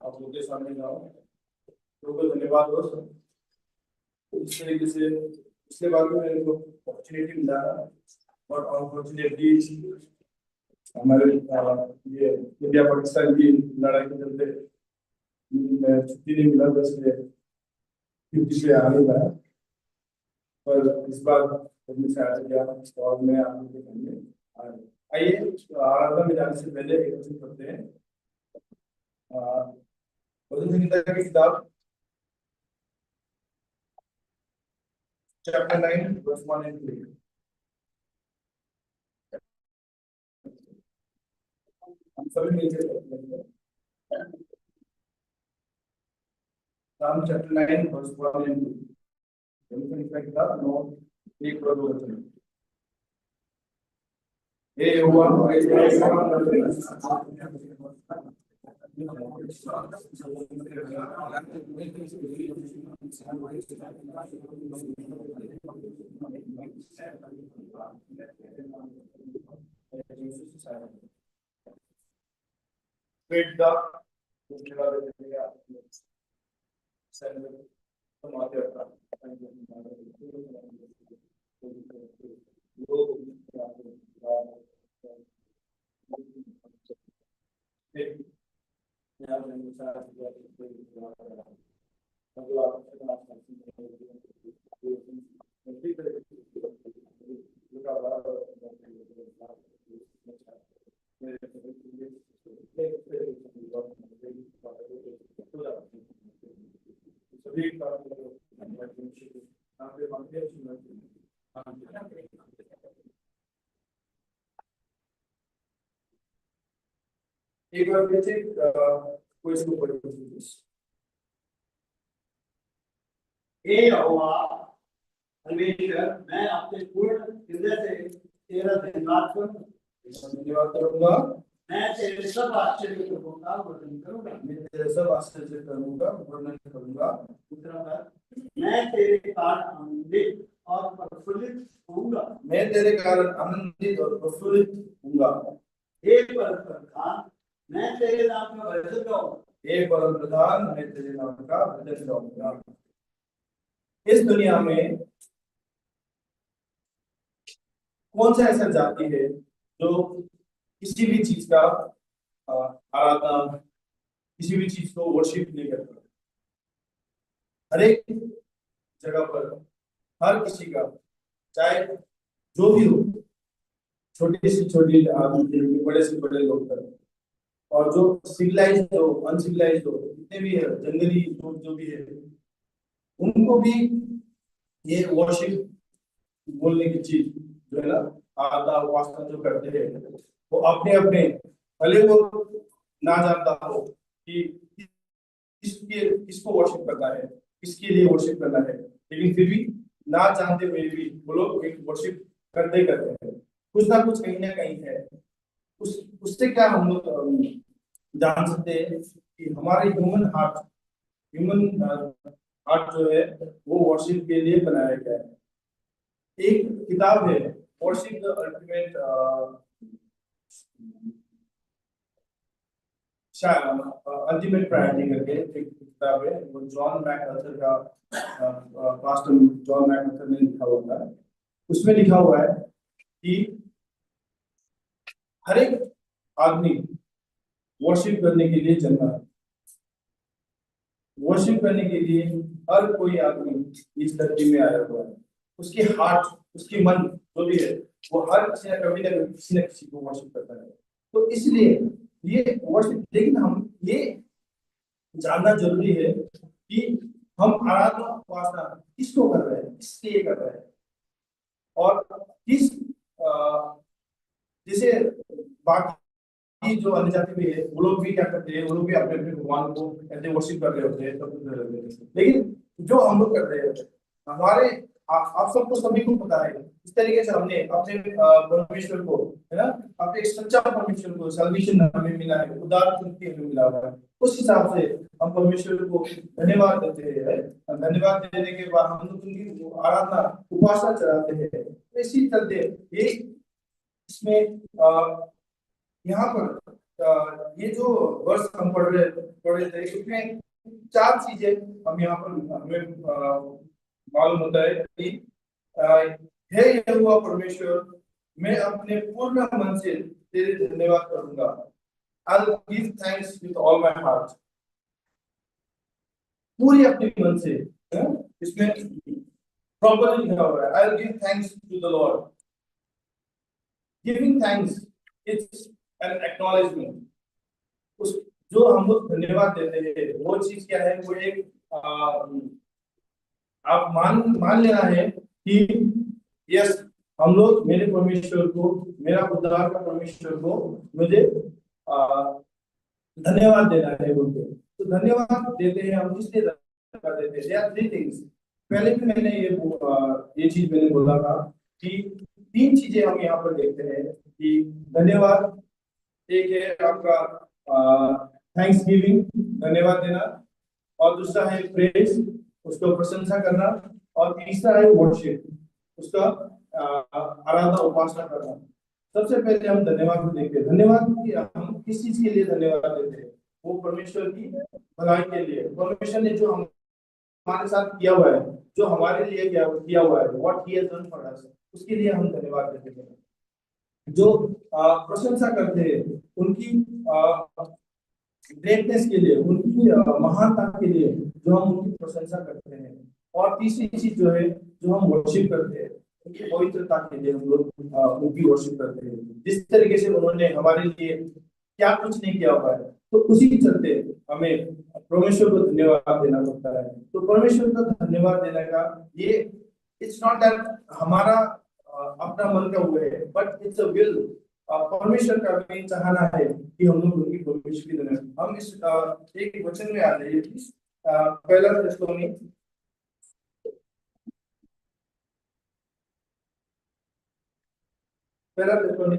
आप लोग के सामने जाओ। तो धन्यवाद दोस्त। इस तरीके से पिछले बार में मेरे को अपॉर्चुनिटी मिला था, और अनफॉर्चुनेटली हमारे ये इंडिया पाकिस्तान की लड़ाई के चलते छुट्टी नहीं मिला, तो इसलिए ड्यूटी पे आ नहीं पाया। पर इस बार से आ गया और मैं आप लोग के सामने आइए। आराधना में जाने से पहले एक वचन पढ़ते हैं। वचन संहिता की किताब चैप्टर 9 verse 1 and 3। हम सभी मिलकर पढ़ते हैं। Psalm chapter 9 verse 1 and 2। वचन संहिता की किताब 9 1 और 2 वचन। हे यहोवा एक बार फिर से कोई इसको पढ़ यहोवा परमेश्वर, मैं अपने पूर्ण हृदय से तेरा धन्यवाद करूंगा। मैं तेरे सब आश्चर्य कर्मों का वर्णन करूंगा। मैं तेरे सब आश्चर्य कर्मों का वर्णन करूंगा। मैं तेरे कारण आनंदित और प्रफुल्लित होऊंगा। मैं तेरे कारण आनंदित और प्रफुल्लित होऊंगा। हे परम प्रधान, मैं तेरे नाम का भजन गाऊंगा। हे परम प्रधान, मैं तेरे नाम का भजन गाऊंगा। इस दुनिया में कौन सा ऐसा जाति है जो किसी भी चीज का आराधना, किसी भी चीज को वर्शिप नहीं करता? हर एक जगह पर हर किसी का, चाहे जो भी हो, छोटी से छोटी आदमी, बड़े से बड़े लोग तक, और जो सिविलाइज हो, अनसिविलाइज हो, जितने भी है, जंगली जो भी है, उनको भी ये वर्शिप बोलने की चीज जो है ना, आराधना उपासना जो करते हैं, वो अपने अपने, भले वो ना जानता हो कि किसको वर्शिप करना है, किसके लिए वर्शिप करना है, लेकिन फिर भी ना जानते हुए भी वो लोग एक वर्शिप करते हैं। कुछ ना कुछ कहीं ना कहीं है। उससे क्या हम लोग जान सकते हैं कि हमारे ह्यूमन हार्ट जो है वो वर्शिप के लिए बनाया गया है। एक किताब है worship the ultimate ultimate priority करके एक किताब है, वो जॉन मैकआर्थर का पास्टर जॉन मैकआर्थर ने लिखा हुआ है। उसमें लिखा हुआ है कि हर एक आदमी वर्शिप करने के लिए जन्मा है। वर्शिप करने के लिए हर कोई आदमी इस धरती में आया हुआ है। उसके हार्ट, उसके मन जो भी है, वो हर किसी न किसी को वर्शिप करता है। तो इसलिए ये वर्शिप, लेकिन हम ये जानना जरूरी है कि हम आराधना उपासना किसको कर रहे हैं, किसके लिए कर रहे हैं, और किस जैसे बाकी जो अन्य जाति भी है, वो लोग भी क्या करते हैं, वो लोग भी अपने अपने भगवान को ऐसे वर्शिप कर रहे होते हैं, सब कुछ कर रहे होते हैं। लेकिन जो हम लोग कर रहे हैं, हमारे आप सबको, सभी को पता है, इस तरीके से हमने अपने परमेश्वर को, है ना, अपने सच्चा परमेश्वर को सल्वेशन हमें मिला है, उद्धार हमें मिला हुआ है। उस हिसाब से हम परमेश्वर को धन्यवाद देते हैं। धन्यवाद देने के बाद हम लोग उनकी आराधना उपासना चढ़ाते हैं। इसी चलते ये इसमें यहाँ पर ये जो वर्ष हम पढ़ रहे थे, इसमें चार चीजें हम यहाँ पर हमें मालूम होता है कि अ, हे यहोवा परमेश्वर, मैं अपने पूर्ण मन से तेरे धन्यवाद करूंगा। I will give thanks with all my heart, पूरी अपने मन से। है? इसमें प्रॉपरली लिखा हुआ है, I will give thanks to the lord. Giving thanks it's an acknowledgement. उस जो हम लोग धन्यवाद देते हैं वो चीज क्या है, वो एक आप मान लेना है कि यस, हम लोग मेरे परमेश्वर को, मेरा उद्धार का परमेश्वर को मुझे धन्यवाद देना है उनको। तो धन्यवाद देते हैं हम, इसलिए धन्यवाद देते हैं। थ्री थिंग्स, पहले भी मैंने ये चीज मैंने बोला था कि तीन चीजें हम यहाँ पर देखते हैं कि धन्यवाद। एक है आपका थैंक्स गिविंग, धन्यवाद देना, और दूसरा है प्रेज, उसको प्रशंसा करना, और तीसरा है वर्शिप, उसका आराधना उपासना करना। सबसे पहले हम धन्यवाद को देखते हैं। धन्यवाद की हम किस चीज के लिए धन्यवाद देते हैं? वो परमेश्वर की भलाई के लिए। परमेश्वर ने जो हमारे साथ किया हुआ है, जो हमारे लिए किया हुआ है, what he has done for us, उसके लिए हम धन्यवाद देते हैं। जो प्रशंसा करते हैं उनकी ग्रेटनेस के लिए, उनकी महानता के लिए जो हम उनकी प्रशंसा करते हैं। और तीसरी चीज जो है, जो हम वर्शिप करते हैं, उनकी पवित्रता के लिए हम लोग उनकी वर्शिप करते हैं। जिस तरीके से उन्होंने हमारे लिए क्या कुछ नहीं किया हुआ है, तो उसी के चलते हमें परमेश्वर को धन्यवाद देना पड़ता है। तो परमेश्वर को धन्यवाद देने का ये, इट्स नॉट दैट हमारा अपना मन का हुआ है, बट इट्स अ विल। परमेश्वर का भी चाहना है कि हम लोग उनकी परमेश्वर की धन्यवाद। हम इस एक वचन में आ जाइए प्लीज, पहला थिस्सलुनी, पहला थिस्सलुनी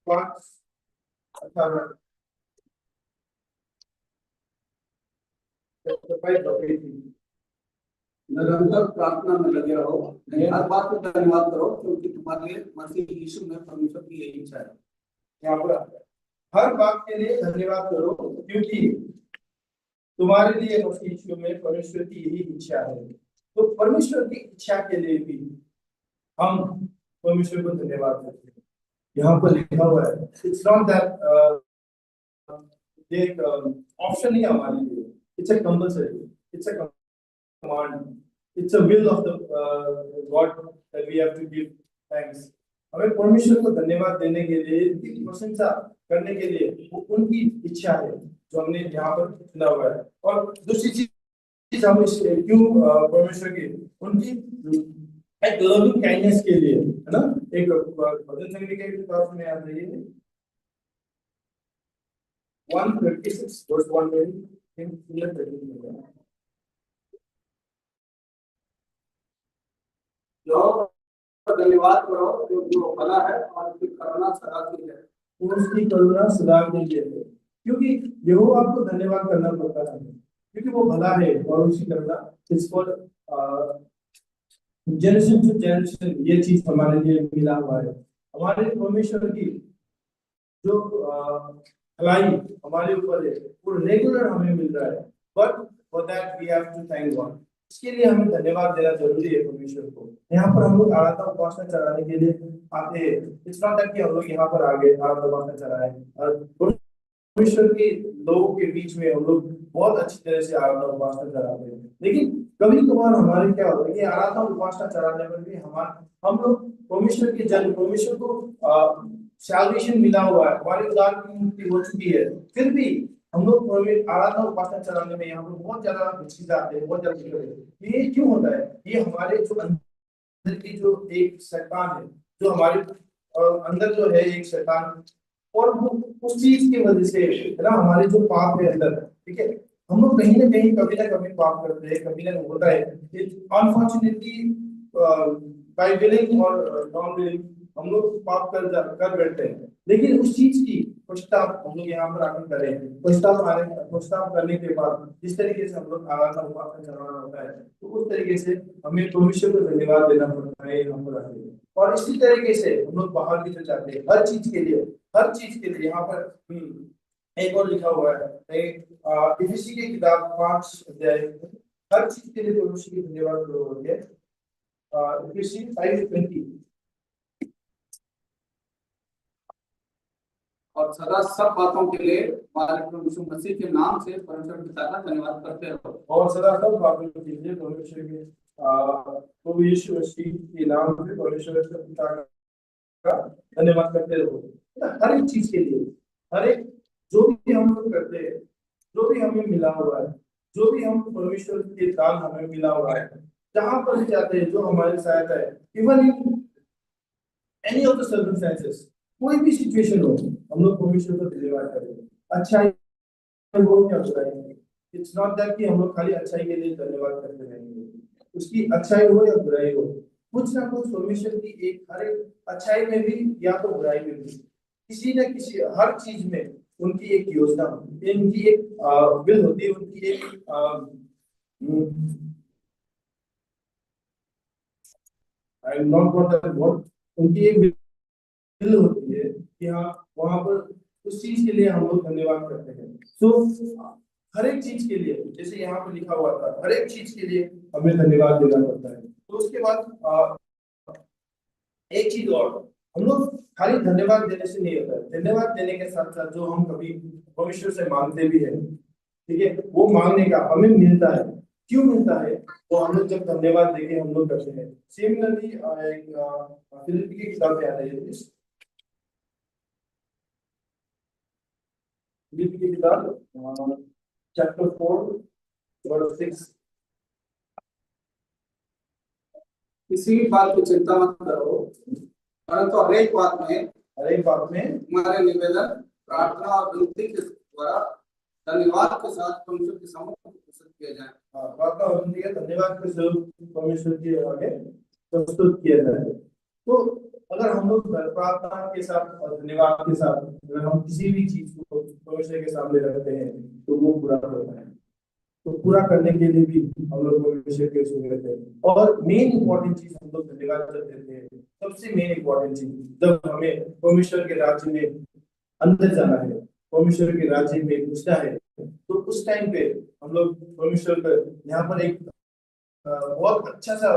5:18। निरंतर प्रार्थना में लगे रहो, हर बात को धन्यवाद करो, क्योंकि तुम्हारे लिए मसीह यीशु में परमेश्वर की यही इच्छा है। यहाँ पर हर बात के लिए धन्यवाद करो, क्योंकि तुम्हारे लिए मसीह यीशु में परमेश्वर की यही इच्छा है। तो परमेश्वर की इच्छा के लिए भी हम परमेश्वर को धन्यवाद करते हैं। यहाँ पर लिखा हुआ है, इट्स नॉट दैट एक ऑप्शन नहीं है हमारे लिए, it's a compulsory, it's a command, it's a will of the God that we have to give thanks. हमें परमेश्वर को धन्यवाद देने के लिए, उनकी प्रशंसा करने के लिए, वो उनकी इच्छा है जो हमने यहाँ पर चुना हुआ है। और दूसरी चीज हम इस क्यों परमेश्वर की, उनकी एक लविंग काइंडनेस के लिए, है ना। एक भजन संगीत के पास में आ जाइए, 136 verse 120। जो धन्यवाद करो, जो भला है और उसकी करुणा सदा की है। उसकी करुणा सदा के लिए है, क्योंकि यहोवा आपको धन्यवाद करना पड़ता है, क्योंकि वो भला है और उसकी करुणा इस पर जनरेशन टू जनरेशन ये चीज हमारे लिए मिला हुआ है। हमारे परमेश्वर की जो भलाई हमारे ऊपर है वो रेगुलर हमें मिल रहा है, but for that we have to thank God. इसके लिए हमें धन्यवाद देना जरूरी है परमेश्वर को। यहाँ पर हम लोग आराधना उपासना चढ़ाने के लिए आते हैं। इट्स नॉट दैट कि हम लोग यहाँ पर आ गए आराधना उपासना चढ़ाए, और परमेश्वर के लोगों के बीच में हम लोग बहुत अच्छी तरह से आराधना उपासना चढ़ाते हैं। लेकिन कभी कभार हमारे क्या होता है कि आराधना उपासना चढ़ाने पर भी हम लोग परमेश्वर के जन, परमेश्वर को सैल्वेशन मिला हुआ है, हमारे उद्धार की मुक्ति हो चुकी है, फिर भी हम लोग आराधना उपासना चलाने में यहाँ पर बहुत ज्यादा हिचकिचाते हैं, बहुत ज्यादा दिक्कत है। ये क्यों होता है? ये हमारे जो अंदर की जो एक शैतान है, जो हमारे अंदर जो है एक शैतान, और वो उस चीज की वजह से, है ना, हमारे जो पाप है अंदर, ठीक है, हम लोग कहीं ना कहीं कभी ना कभी पाप करते हैं, कभी ना होता है अनफॉर्चुनेटली, बाय विलिंग और नॉन विलिंग हम लोग पाप कर बैठते हैं। लेकिन उस चीज की पुष्टाप हम लोग यहाँ पर आकर करें, पुष्टाप करने के बाद जिस तरीके से हम लोग आराधना उपासना चलाना होता है, तो उस तरीके से हमें परमेश्वर को धन्यवाद देना पड़ता है यहाँ पर आके। और इसी तरीके से हम लोग बाहर भी तो जाते हैं हर चीज के लिए, हर चीज के लिए। यहाँ पर एक और लिखा हुआ है इफिसी की किताब 5 अध्याय, हर चीज के लिए परमेश्वर की धन्यवाद करोगे। इफिसी 5:20 और सदा सब बातों के लिए हमारे प्रभु यीशु मसीह के नाम से परमेश्वर पिता का धन्यवाद करते रहो। और सदा सब बातों के लिए परमेश्वर के प्रभु यीशु मसीह के नाम से परमेश्वर के पिता का धन्यवाद करते रहो। हर एक चीज के लिए, हर एक जो भी हम लोग करते हैं, जो भी हमें मिला हुआ है, जो भी हम परमेश्वर के दान हमें मिला हुआ है, जहां पर भी जाते हैं जो हमारी सहायता है, even in any of the circumstances, कोई भी सिचुएशन हो, हम लोग परमेश्वर को धन्यवाद करें। अच्छाई हो क्या बुराई, इट्स नॉट दैट कि हम लोग खाली अच्छाई के लिए धन्यवाद करते रहेंगे, उसकी अच्छाई हो या बुराई हो, कुछ ना कुछ परमेश्वर की एक हर एक अच्छाई में भी या तो बुराई में भी किसी न किसी हर चीज में उनकी एक योजना, उनकी एक विल होती है, उनकी एक I am not got that word, उनकी एक विल होती है कि हाँ वहां पर उस चीज के लिए हम लोग धन्यवाद करते हैं। सो हर एक चीज के लिए, जैसे यहाँ पर लिखा हुआ था, हर एक चीज के लिए हमें धन्यवाद देना पड़ता है। तो उसके बाद एक चीज और, हम लोग खाली धन्यवाद देने से नहीं होता है, धन्यवाद देने के साथ साथ जो हम कभी परमेश्वर से मांगते भी हैं, ठीक है, वो मांगने का हमें मिलता है। क्यों मिलता है? वो हम लोग जब धन्यवाद देके हम लोग करते हैं। सिमिलरली फिलिप्पी की किताब में आता है, फिलिप्पी की किताब चैप्टर 4 वर्स 6, किसी भी बात की चिंता मत करो, परंतु हर एक बात में हमारे निवेदन, प्रार्थना और विनती के द्वारा धन्यवाद के साथ परमेश्वर के सम्मुख प्रस्तुत किया जाए। प्रार्थना और विनती का धन्यवाद के साथ परमेश्वर के आगे प्रस्तुत किया जाए। तो अगर हम लोग प्रार्थना के साथ और धन्यवाद के साथ अगर हम किसी भी चीज को परमेश्वर के सामने रखते हैं, तो वो पूरा होता है। तो पूरा करने के लिए भी हम लोग परमेश्वर के उसमें रहते हैं। और मेन इंपॉर्टेंट चीज हम लोग धन्यवाद जब देते हैं, सबसे मेन इंपॉर्टेंट चीज जब हमें परमेश्वर के राज्य में अंदर जाना है, परमेश्वर के राज्य में घुसना है, तो उस टाइम पे हम लोग परमेश्वर पर यहाँ पर एक बहुत अच्छा सा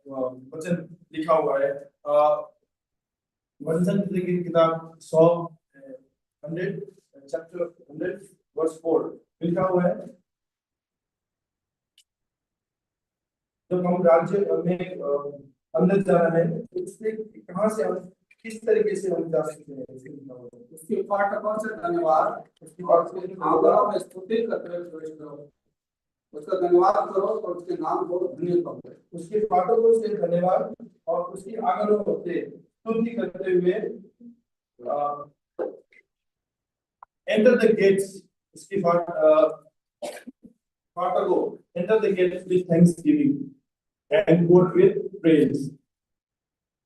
वचन लिखा हुआ है। वचन की किताब 100 चैप्टर 100 वर्स 4 लिखा हुआ है, जब हम राज्य में अंदर जाना है तो उससे कहाँ से हम किस तरीके से हम जा सकते हैं, उसके फाटकों से धन्यवाद, उसकी आंगनों में स्तुति करते हुए प्रवेश करो, उसका धन्यवाद करो और उसके नाम को धन्य करो। उसके फाटकों से धन्यवाद और उसकी आंगनों से स्तुति करते हुए एंटर द गेट्स, उसकी फाटकों enter the gates with Thanksgiving and court with praise.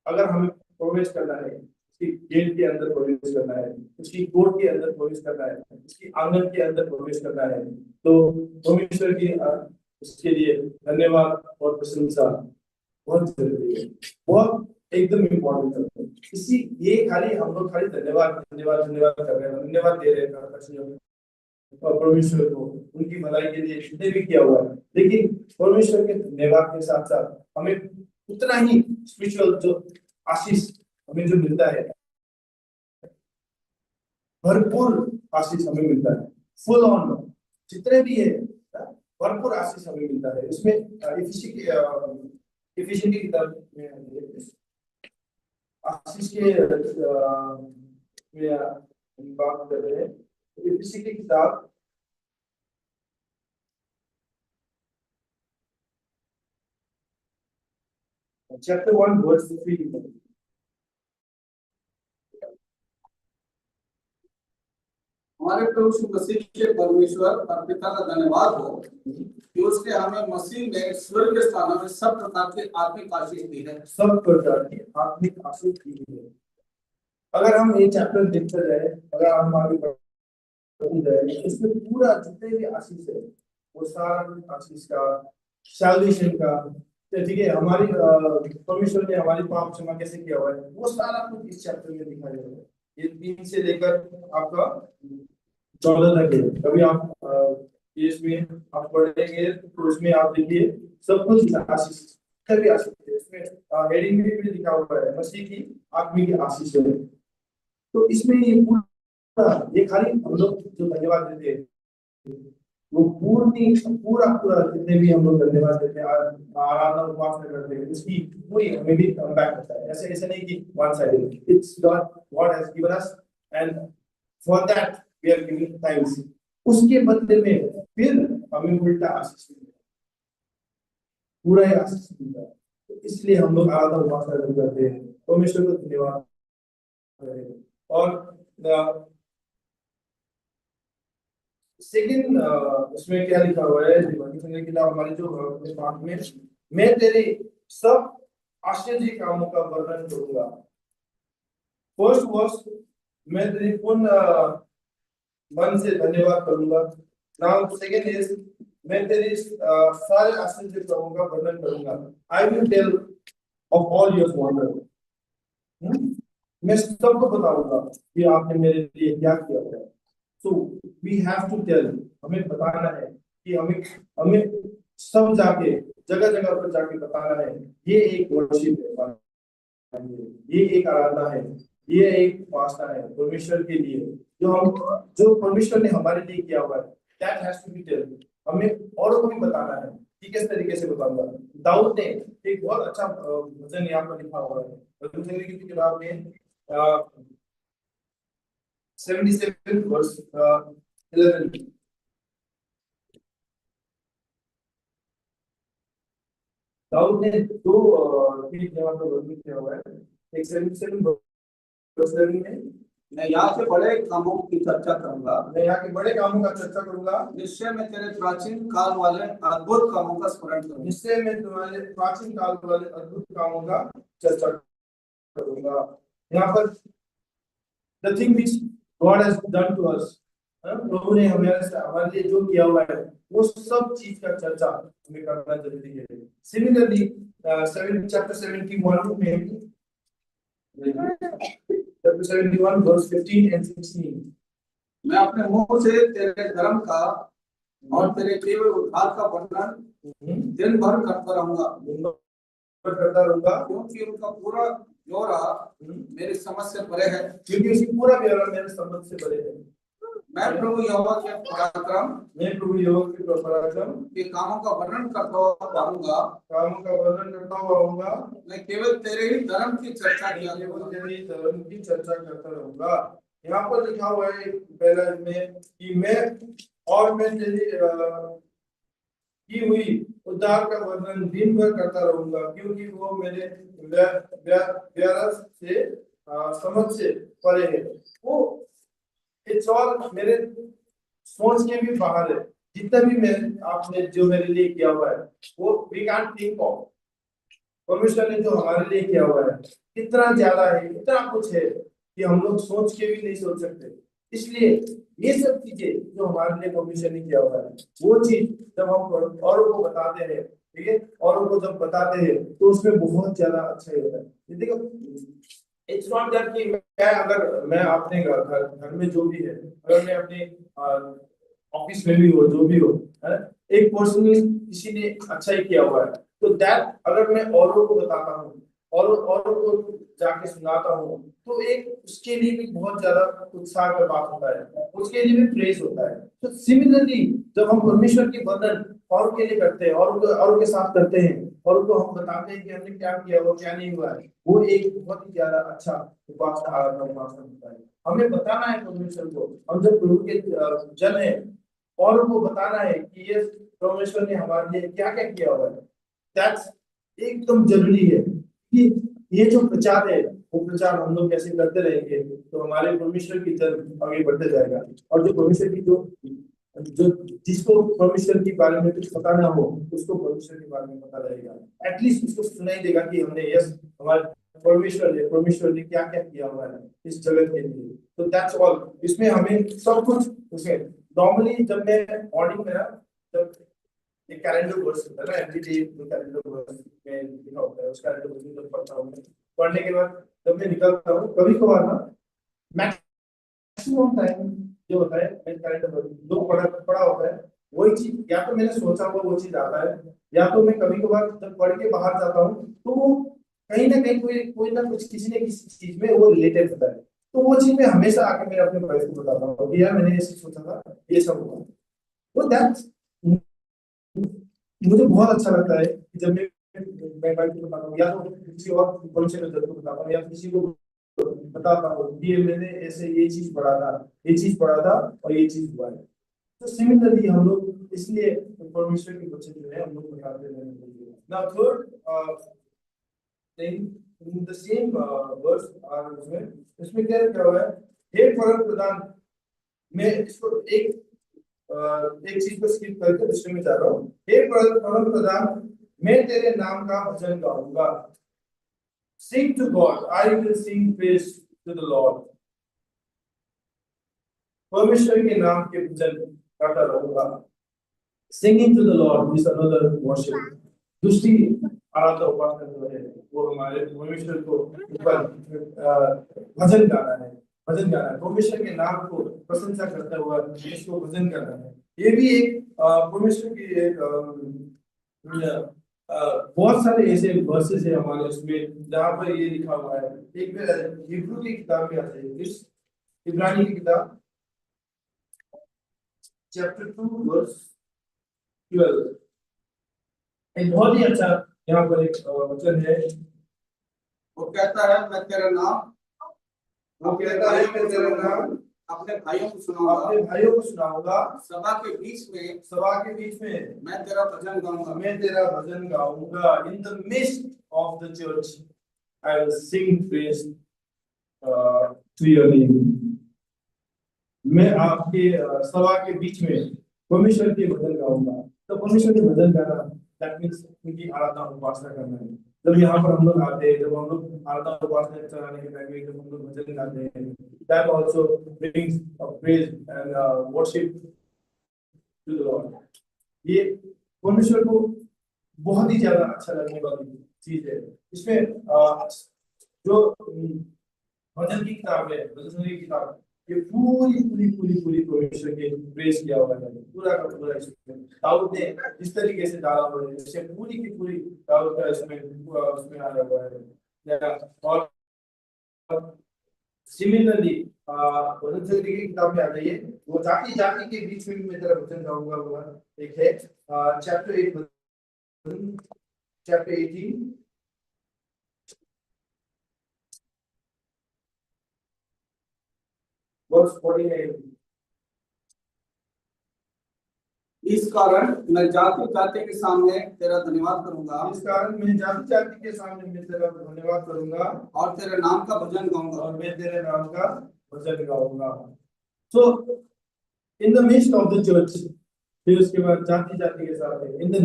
अगर हमें प्रवेश करना है, उसकी गेट के अंदर प्रवेश करना है, उसकी कोर्ट के अंदर प्रवेश करना है, उसकी आंगन के अंदर प्रवेश करना है, तो परमेश्वर की उसके लिए धन्यवाद और प्रशंसा बहुत जरूरी है, बहुत एकदम इम्पोर्टेंट है। इसी ये खाली हम लोग खाली धन्यवाद धन्यवाद धन्यवाद कर रहे हैं, धन्यवाद दे रहे हैं और परमेश्वर को उनकी भलाई के लिए जितने भी किया हुआ है, लेकिन परमेश्वर के धन्यवाद के साथ साथ हमें उतना ही स्पिरिचुअल जो आशीष हमें जो मिलता है, भरपूर आशीष हमें मिलता है, फुल ऑन जितने भी है भरपूर आशीष हमें मिलता है। इसमें इफिशिएंट की किताब में आशीष के में बात कर रहे हैं। इफिशिएंट की किताब चैप्टर 1 वर्स 3, हमारे प्रभु यीशु मसीह के परमेश्वर और पिता का धन्यवाद हो कि उसने हमें मसीह में स्वर्ग के स्थानों में सब प्रकार की आत्मिक आशीष दी है। सब प्रकार की आत्मिक आशीष दी है। अगर हम ये चैप्टर देखते रहे, अगर हम आगे बढ़ते रहे, इसमें पूरा जितने भी आशीष है वो सारा कुछ आशीष का, सैल्वेशन का, तो ठीक है, हमारी परमेश्वर ने हमारी पाप क्षमा कैसे किया हुआ है, वो सारा कुछ इस चैप्टर में दिखाया गया है। ये 3 से लेकर आपका 14 तक है। कभी आप इसमें आप पढ़ेंगे तो उसमें आप देखिए सब कुछ आशीष, कभी आशीष है इसमें, हेडिंग में भी लिखा हुआ है मसीह की आत्मिक आशीष है। तो इसमें ये पूरा, ये खाली हम लोग जो धन्यवाद देते हैं वो पूरा पूरा जितने भी हम लोग धन्यवाद देते हैं, आराधना उपासना करते हैं, उसकी पूरी हमें भी कम बैक होता है। ऐसे ऐसे नहीं कि one sided, it's God has given us and for that we are giving thanks. उसके बदले में फिर हमें उल्टा आशीष मिलता है, पूरा ही आशीष मिलता है। तो इसलिए हम लोग आराधना उपासना करते हैं, परमेश्वर को धन्यवाद करते हैं। और सेकंड उसमें क्या लिखा हुआ है, दिवाली करने के लिए हमारे जो पाठ में, मैं तेरे सब आश्चर्य कामों का वर्णन करूंगा। फर्स्ट वर्स, मैं तेरे पूर्ण मन से धन्यवाद करूंगा। नाउ सेकंड इज, मैं तेरे सारे आश्चर्य कामों का वर्णन करूंगा। I will tell of all your wonder. मैं सबको बताऊंगा कि आपने मेरे लिए क्या किया है। So we have to tell, हमें बताना है कि हमें हमें सब जाके जगह जगह पर जाके बताना है। ये एक वर्शिप है, ये एक आराधना है, ये एक वास्ता है परमेश्वर के लिए, जो परमेश्वर ने हमारे लिए किया हुआ है। That has to be told। हमें औरों को भी बताना है कि किस तरीके से बताऊंगा। दाऊद ने एक बहुत अच्छा भजन यहाँ पर लिखा हुआ है, भजन की किताब में 77 verse 11। दाऊद ने दो ठीक जगह पर वर्णन किया हुआ है। एक 77 verse 11 में, मैं यहाँ के बड़े कामों की चर्चा करूंगा, मैं यहाँ के बड़े कामों का चर्चा करूंगा, निश्चय मैं तेरे प्राचीन काल वाले अद्भुत कामों का स्मरण करूंगा। निश्चय मैं तुम्हारे प्राचीन काल वाले अद्भुत कामों का चर्चा करूंगा। यहाँ पर the thing which God has done to us, प्रभु ने हमारे लिए जो किया हुआ है, वो सब चीज का चर्चा हमें करना जरूरी है। सिमिलरली चैप्टर 71 में, chapter 71 verse 15 and 16, मैं अपने मुंह से तेरे धर्म का और तेरे किए हुए उद्धार का वर्णन दिन भर करता रहूंगा, क्योंकि उनका पूरा ब्यौरा मेरी समझ से परे है, क्योंकि उसकी पूरा ब्यौरा मेरे समझ से परे है। मैं प्रभु यहोवा के पराक्रम, मैं प्रभु यहोवा के पराक्रम के कामों का वर्णन करता हुआ रहूंगा, कामों का वर्णन करता हुआ रहूंगा। मैं केवल तेरे ही धर्म की चर्चा किया, केवल तेरे ही धर्म की चर्चा करता रहूंगा। यहाँ पर लिखा हुआ है पहला में कि मैं तेरी की हुई उद्धार का वर्णन दिन भर करता रहूंगा, क्योंकि वो मेरे व्यारस से समझ से परे है। वो इट्स ऑल मेरे सोच के भी बाहर है। जितना भी मैं आपने जो मेरे लिए किया हुआ है, वो वी कैन थिंक ऑफ। परमेश्वर ने जो हमारे लिए किया हुआ है कितना ज्यादा है, इतना कुछ है कि हम लोग सोच के भी नहीं सोच सकते। इसलिए ये सब चीजें जो हमारे लिए परमेश्वर ने किया हुआ है, वो चीज जब हम औरों को बताते हैं, ठीक है, औरों को जब बताते हैं तो उसमें बहुत ज्यादा अच्छा ही होता है। देखो, इट्स नॉट दैट कि मैं अपने घर में जो भी है, अगर मैं अपने ऑफिस में भी हो, जो भी हो, है, एक पर्सन किसी ने अच्छा ही किया हुआ है, तो दैट अगर मैं औरों को बताता हूँ और औरों को जाके सुनाता हूँ, तो एक उसके लिए भी बहुत ज्यादा उत्साह का बात होता है, उसके लिए भी प्रेज होता है। तो सिमिलरली जब हम परमेश्वर की वर्णन औरों के लिए करते हैं, औरों के साथ करते हैं, और उनको हम बताते हैं कि हमने क्या किया हुआ, क्या नहीं हुआ है, वो एक बहुत ही ज्यादा अच्छा उपासना होता है। हमें बताना है परमेश्वर को, हम जब प्रभु के जन है, और उनको बताना है कि ये परमेश्वर ने हमारे लिए क्या क्या किया हुआ है। दैट्स एकदम जरूरी है कि ये जो प्रचार है, वो प्रचार हम लोग कैसे करते रहेंगे तो हमारे परमेश्वर की जन आगे बढ़ते जाएगा। और जो परमेश्वर की जो जिसको परमेश्वर के बारे में कुछ पता ना हो, उसको परमेश्वर के बारे में पता रहेगा। एटलीस्ट उसको सुनाई देगा कि हमने यस, हमारे परमेश्वर ने क्या क्या किया हुआ है इस जगत के लिए। तो दैट्स ऑल, इसमें हमें सब कुछ उसमें नॉर्मली जब मैं मॉर्निंग में ना, जब एक कैलेंडर वर्स होता है ना, एवरीडे कैलेंडर वर्स में लिखा होता है, उस कैलेंडर वर्स को पढ़ता हूँ। पढ़ने के बाद जब मैं निकलता हूँ, कभी कभार ना मैक्सिमम टाइम जो होता है मैं कैलेंडर वर्स जो पढ़ा होता है वही चीज, या तो मैंने सोचा हुआ वो चीज आता है, या तो मैं कभी कभार जब पढ़ के बाहर जाता हूँ तो वो कहीं ना कहीं कोई कोई ना कुछ किसी न किसी चीज में वो रिलेटेड होता है। तो वो चीज मैं हमेशा आके मैं अपने वाइफ को बताता हूँ कि यार मैंने ये चीज सोचा था, ये सब हुआ। तो दैट्स, मुझे बहुत अच्छा लगता है कि जब मैं वाइफ को बताता हूँ, या तो किसी और कौन से नजर को बताता हूँ, या किसी को बताता हूँ ये मैंने ऐसे ये चीज पढ़ा था, ये चीज पढ़ा था और ये चीज हुआ है। तो सिमिलरली हम लोग इसलिए परमेश्वर के बच्चे जो है हम लोग बताते रहने चाहिए। Now third thing in the same verse और इसमें क्या हुआ है, हे परम प्रधान। मैं इसको एक चीज को स्किप करके दूसरे में जा रहा हूँ। हे परम प्रधान, मैं तेरे नाम का भजन गाऊंगा। Sing to God, I will sing praise to the Lord. परमेश्वर के नाम के भजन गाता रहूंगा। Singing to the Lord is another worship. दूसरी आराधना उपासना जो है वो हमारे परमेश्वर को ऊपर भजन गाना है, भजन गाना है, परमेश्वर के नाम को प्रशंसा करता हुआ इसको भजन करना है। ये भी एक परमेश्वर की एक बहुत सारे ऐसे वर्सेस है हमारे उसमें जहाँ पर ये लिखा हुआ है। एक हिब्रू की किताब में आता है, इस इब्रानी की किताब चैप्टर 2 वर्स 12, एक बहुत ही अच्छा यहाँ पर एक वचन है। वो कहता है मैं तेरा नाम, वो कहता है मैं तेरा नाम अपने भाइयों को सुनाऊंगा, सभा के बीच में मैं तेरा भजन गाऊंगा। In the midst of the church I will sing praise to your name. मैं आपके सभा के बीच में परमेश्वर के भजन गाऊंगा। तो परमेश्वर के भजन गाना दैट मींस उनकी आराधना उपासना करना है। जब यहाँ पर हम लोग आते हैं, जब हम लोग आराधना उपासना चलाने के टाइम में जब हम लोग भजन गाते हैं, that also brings praise and worship to the lord. ये परमेश्वर को बहुत ही ज्यादा अच्छा लगने वाली चीज है। इसमें जो भजन की किताब है, भजन की किताब, ये पूरी पूरी पूरी पूरी परमेश्वर के प्रेस किया हुआ है, पूरा का पूरा। इसमें दाऊद ने जिस तरीके से डाला हुआ है, इससे पूरी की पूरी दाऊद का इसमें पूरा उसमें आया हुआ है। और सिमिलरली भजन की किताब में आ गई है, वो जाति जाति के बीच में मैं तेरा भजन गाऊंगा, वो एक है चैप्टर 8 चैप्टर 18 वर्स 49। इस कारण मैं जाति जाति के सामने तेरा धन्यवाद करूंगा, इस कारण मैं जाति जाति के सामने मैं तेरा धन्यवाद करूंगा और तेरे नाम का भजन गाऊंगा, और मैं तेरे नाम का भजन गाऊंगा। So in the midst of the church, फिर उसके बाद जाति जाति के साथ in the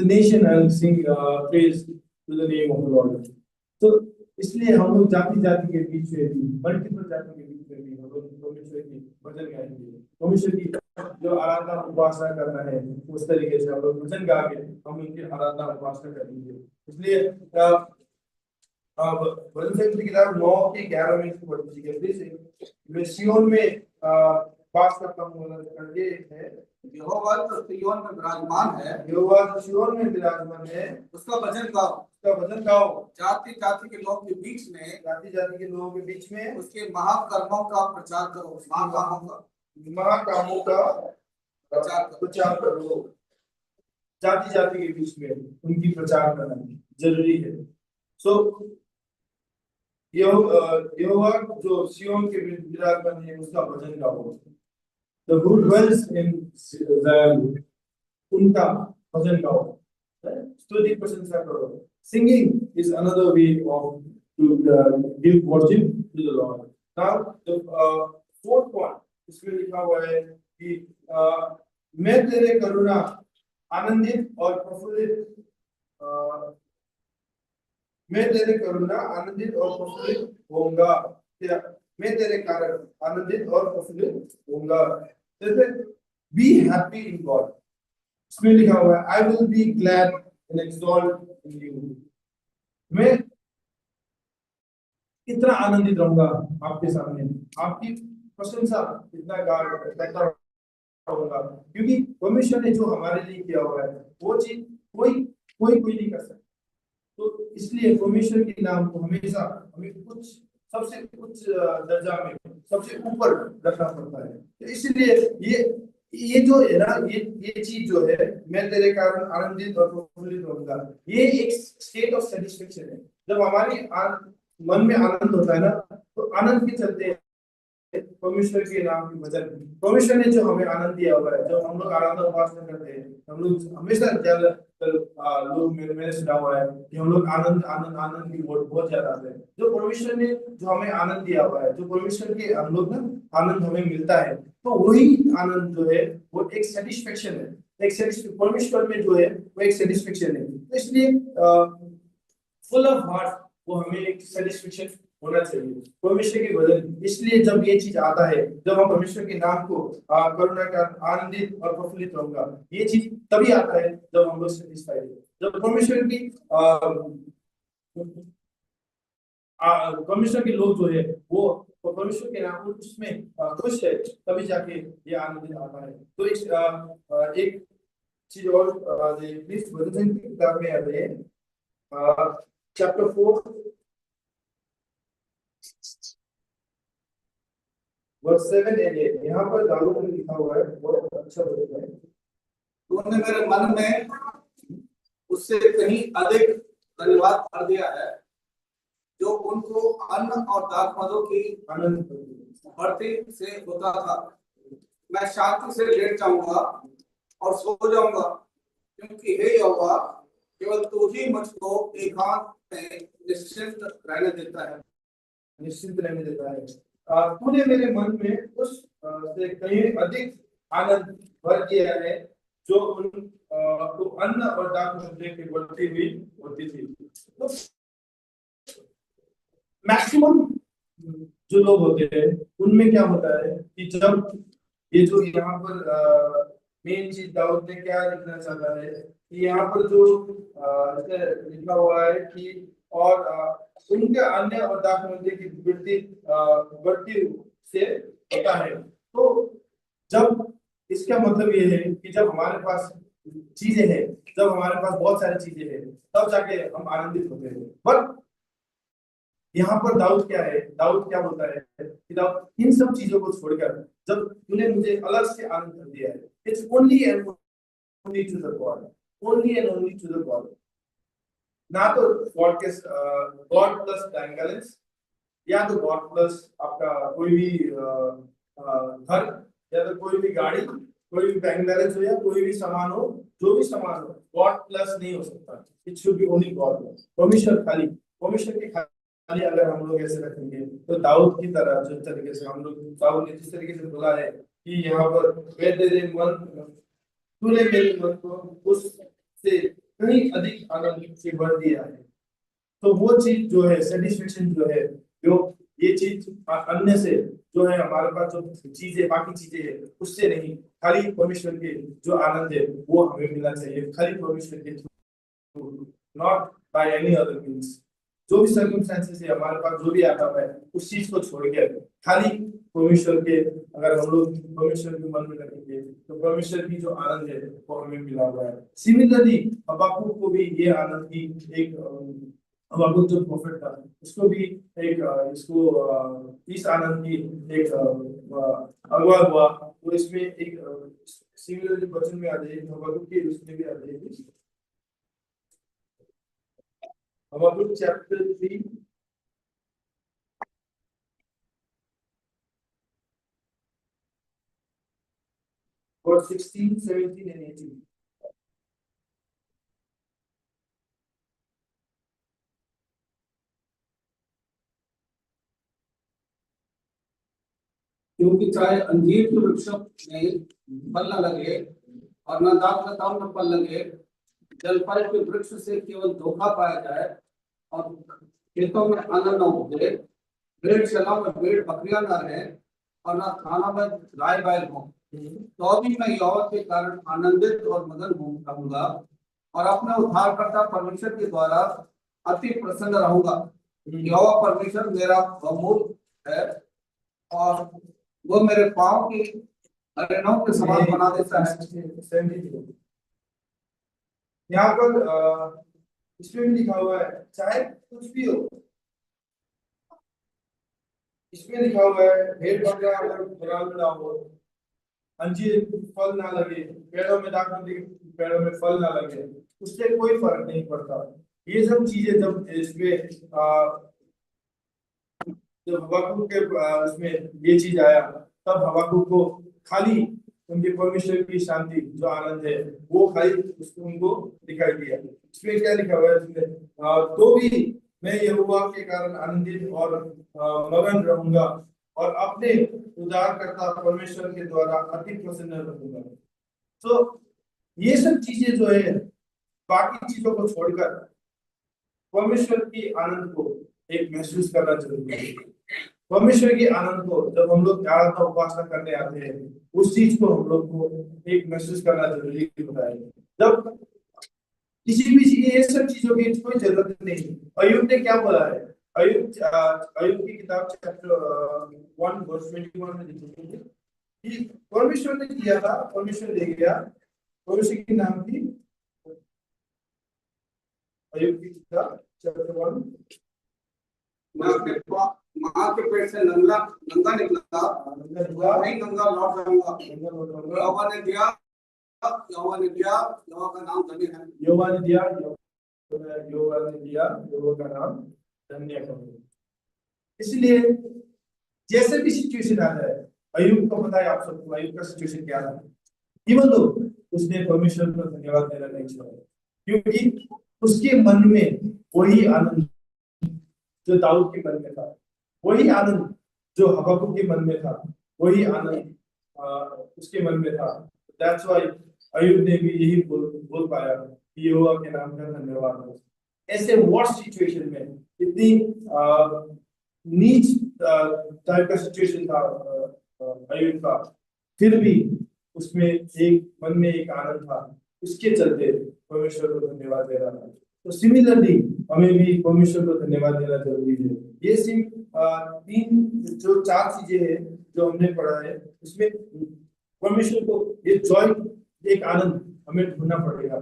nation I will sing praise to the name of the Lord. तो इसलिए हम लोग जाति जाति के बीच में भी, मल्टीपल जाति के बीच में भी हम लोग परमेश्वर की भजन गाएंगे। परमेश्वर की जो आराधना उपासना करना है उस तरीके से हम लोग भजन गा के हम उनकी आराधना उपासना करेंगे। इसलिए भजन संहिता की किताब 9 के 11 में इसको पढ़ लीजिए प्लीज। मैं सिय्योन में वास करता हूँ करके है, यहोवा तो सिय्योन में विराजमान है, यहोवा तो सिय्योन में विराजमान है, उसका भजन गाओ, उसका भजन गाओ। जाति जाति के लोगों के बीच में, जाति जाति के लोगों के बीच में उसके महाकर्मों का प्रचार करो, महाकामों का प्रचार करो। जाति जाति के बीच में उनकी प्रचार करना जरूरी है। सो यहोवा जो सिय्योन के विराजमान है उसका भजन गाओ। The who dwells in Zion, उनका भजन गाओ, स्तुति प्रशंसा करो। Singing is another way of to give worship to the Lord. Now the fourth point इसमें लिखा हुआ है कि मैं तेरे करुणा आनंदित और प्रफुल्लित मैं तेरे करुणा आनंदित और प्रफुल्लित होऊंगा। मैं तेरे कारण आनंदित और प्रफुल्लित होऊंगा। जैसे बी हैप्पी इन गॉड, इसमें लिखा हुआ है I will be glad and exalt in you. मैं इतना आनंदित रहूंगा आपके सामने, आपकी प्रशंसा इतना करता होगा, क्योंकि परमेश्वर ने जो हमारे लिए किया हुआ है वो चीज कोई कोई कोई नहीं कर सकता। तो इसलिए परमेश्वर के नाम को हमेशा हमें कुछ सबसे उच्च दर्जा में सबसे ऊपर रखना पड़ता है। तो इसलिए ये जो है ना, ये चीज जो है, मैं तेरे कारण आनंदित और प्रफुल्लित होऊंगा, ये एक स्टेट ऑफ सेटिस्फेक्शन है। जब हमारी मन में आनंद होता है ना, तो आनंद के चलते परमेश्वर के नाम की वजह, परमेश्वर ने जो हमें आनंद दिया हुआ है, जब हम लोग आराधना उपासना करते हैं, हम लोग हमेशा ज्यादा लोग मैंने सुना हुआ है कि हम लोग आनंद आनंद आनंद की ओर बहुत ज्यादा आते हैं। जो परमेश्वर ने जो हमें आनंद दिया हुआ है, जो परमेश्वर के हम लोग ना आनंद हमें मिलता है, तो वही आनंद जो है वो एक सेटिस्फेक्शन है। एक सेटिस्फेक्शन परमेश्वर में जो है वो एक सेटिस्फेक्शन है। तो इसलिए फुल ऑफ हार्ट वो हमें एक सेटिस्फेक्शन होना चाहिए परमेश्वर के वजन। इसलिए जब ये चीज आता है, जब हम परमेश्वर के नाम को करुणा का आनंदित और प्रफुल्लित रहूंगा, ये चीज तभी आता है जब हम लोग सेटिस्फाइड है। जब परमेश्वर की परमेश्वर के लोग जो है वो परमेश्वर के नाम उसमें खुश है, तभी जाके ये आनंद आता है। तो एक चीज और प्लीज वचन की किताब में आते हैं, चैप्टर 4 वर्स 7 एंड 8। यहाँ पर दाऊद ने लिखा हुआ है, बहुत अच्छा वचन है। तूने मेरे मन में उससे कहीं अधिक धन्यवाद कर दिया है, जो उनको अन्न और दाखमधु की आनंद बढ़ती से होता था। मैं शांति से लेट जाऊंगा और सो जाऊंगा, क्योंकि हे यहोवा, केवल तू ही मुझको एकांत में निश्चिंत रहने देता है। निश्चिंत रहने देता है। तूने मेरे मन में उस से कहीं अधिक आनंद भर दिया है, जो तो अन्न और दाखमधु की बढ़ती हुई होती थी। तो मैक्सिमम जो लोग होते हैं उनमें क्या होता है कि जब ये जो यहाँ पर मेन चीज दाऊद ने क्या लिखना चाहता है कि यहाँ पर जो लिखा हुआ है कि और उनके अन्य और दाखमधु की बढ़ती से होता है। तो जब इसका मतलब ये है कि जब हमारे पास चीजें हैं, जब हमारे पास बहुत सारी चीजें हैं, तब जाके हम आनंदित होते हैं। बट यहाँ पर दाऊद क्या है, दाऊद क्या बोलता है कि दाऊद इन सब चीजों को छोड़कर जब तूने मुझे अलग से आनंद कर दिया है, it's only and only to the God, only and only to the God. ना तो गॉड के गॉड प्लस बैंक बैलेंस, या तो गॉड प्लस आपका कोई भी घर, या तो कोई भी गाड़ी, कोई भी बैंक बैलेंस हो, या कोई भी सामान हो, जो भी सामान हो, गॉड प्लस नहीं हो सकता। It should be only God. परमेश्वर खाली, परमेश्वर के खाली अगर हम लोग ऐसे रखेंगे, तो दाऊद की तरह जिस तरीके से हम लोग, दाऊद ने जिस तरीके से बोला है कि यहाँ पर मैं तेरे मन, तूने मेरे मन को उससे कहीं अधिक आनंद से भर दिया है। तो वो चीज जो है, सेटिस्फेक्शन जो है, जो ये चीज अन्य से जो है, हमारे पास जो चीजें बाकी चीजें है उससे नहीं, खाली परमेश्वर के जो आनंद है वो हमें मिलना चाहिए, खाली परमेश्वर के through, not by any other means. जो भी सर्कमस्टेंसेस है हमारे पास, जो भी आता है, उस चीज को छोड़ के खाली परमेश्वर के, अगर हम लोग परमेश्वर के मन में रखेंगे, तो परमेश्वर की जो आनंद है वो हमें मिला हुआ है। सिमिलरली हबाकुक को भी ये आनंद की एक हबाकुक जो प्रोफेट था, उसको भी एक इसको इस आनंद की एक अगवा हुआ। तो इसमें एक सिमिलरली वचन में आ जाएगी, हबाकुक के उसमें भी आ जाएगी। Habakkuk chapter 3 verse 16, 17 and 18। क्योंकि चाहे अंजीर के वृक्ष में फल न लगे और न दाखलता में फल लगे, जलफल के वृक्ष से केवल धोखा पाया जाए, और खेतों में अन्न न उगे, भेड़शालाओं में भेड़ बकरियां न रहे और न थाना में गाय बैल हो, तो भी मैं यहोवा के कारण आनंदित और मगन रहूंगा और अपने उद्धारकर्ता परमेश्वर के द्वारा अति प्रसन्न रहूंगा। यहोवा परमेश्वर मेरा बहुमूल है और वो मेरे पाँव की हड्डियों के समान बना देता है। यहाँ पर इसमें भी लिखा हुआ है चाहे कुछ भी हो, इसमें लिखा हुआ है भेड़ बकरा अगर ग्राउंड ना हो, अंजीर फल ना लगे, पेड़ों में दाखमधु पेड़ों में फल ना लगे, उससे कोई फर्क नहीं पड़ता। ये सब चीजें जब इसमें जब हबाकुक के उसमें ये चीज आया, तब हबाकुक को खाली उनके परमेश्वर की शांति जो आनंद है वो खाली उसको उनको दिखाई दिया। इसमें क्या लिखा हुआ है इसमें, तो भी मैं यहोवा के कारण आनंदित और मगन रहूंगा और अपने उद्धारकर्ता परमेश्वर के द्वारा अति प्रसन्न रहूंगा। तो ये सब चीजें जो है बाकी चीजों को छोड़कर परमेश्वर की आनंद को एक महसूस करना जरूरी है। परमेश्वर की आनंद को जब हम लोग आराधना उपासना करने आते हैं, उस चीज को हम लोग को एक महसूस करना जरूरी होता है। जब किसी भी चीज ये सब चीजों की कोई जरूरत नहीं। अय्यूब ने क्या बोला है, अय्यूब की किताब चैप्टर 1 वर्स 21 में लिखा है कि परमेश्वर ने किया था, परमेश्वर ले गया। परमेश्वर की नाम थी अय्यूब की किताब चैप्टर 1, माँ के पेट से नंगा नंगा निकला, वही नंगा लौट जाऊंगा। यहोवा ने दिया, यहोवा ने दिया, यहोवा का नाम धन्य है। यहोवा ने दिया, यहोवा ने दिया, यहोवा का नाम धन्य है। इसलिए जैसे भी सिचुएशन आ जाए, अय्यूब को पता है आप सबको अय्यूब का सिचुएशन क्या था। इवन तो उसने परमेश्वर को धन्यवाद देना नहीं छोड़ा, क्योंकि उसके मन में वही आनंद जो दाऊद के मन में था, वही आनंद जो हबक्कुक के मन में था, वही आनंद उसके मन में था। दैट्स व्हाई अय्यूब ने भी यही बोल पाया कि यहोवा के नाम का धन्यवाद हो। ऐसे वर्स्ट सिचुएशन में, इतनी नीच टाइप का सिचुएशन था अय्यूब का, फिर भी उसमें एक मन में एक आनंद था, उसके चलते परमेश्वर को धन्यवाद दे रहा था। तो सिमिलरली हमें भी परमेश्वर को धन्यवाद देना जरूरी है। ये सिर्फ तीन जो चार चीजें हैं जो हमने पढ़ा है, उसमें परमेश्वर को ये जॉय, एक आनंद हमें ढूंढना पड़ेगा।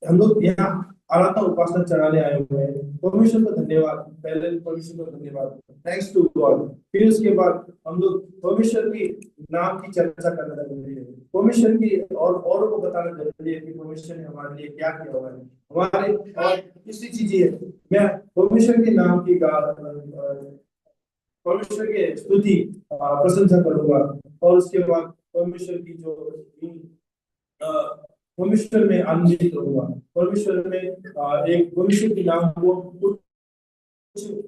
हम लोग यहाँ आराधना उपासना चढ़ाने आए हुए हैं, परमेश्वर को धन्यवाद, पहले परमेश्वर को धन्यवाद, थैंक्स टू गॉड। फिर उसके बाद हम लोग परमेश्वर की नाम की चर्चा करना जरूरी है, परमेश्वर की और औरों को बताना जरूरी है कि परमेश्वर ने हमारे लिए क्या किया हुआ है। हमारे और दूसरी चीज ये, मैं परमेश्वर के नाम की परमेश्वर के स्तुति प्रशंसा करूंगा, और उसके बाद परमेश्वर की जो परमेश्वर में आनंदित रहूंगा, परमेश्वर में एक परमेश्वर के नाम को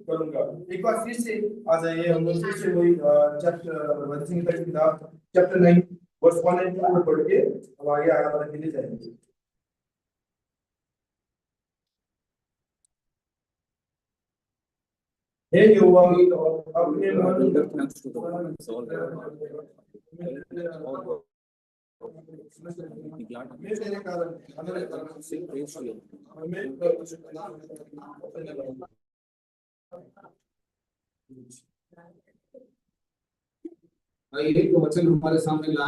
करूंगा। एक बार फिर से आ जाइए, हम लोग फिर से वही चैप्टर संहिता की किताब चैप्टर 9 वर्स 1 एंड 2 पढ़ के हम आगे आराधना के लिए जाएंगे। हे यहोवा, अपने एक वचन हमारे सामने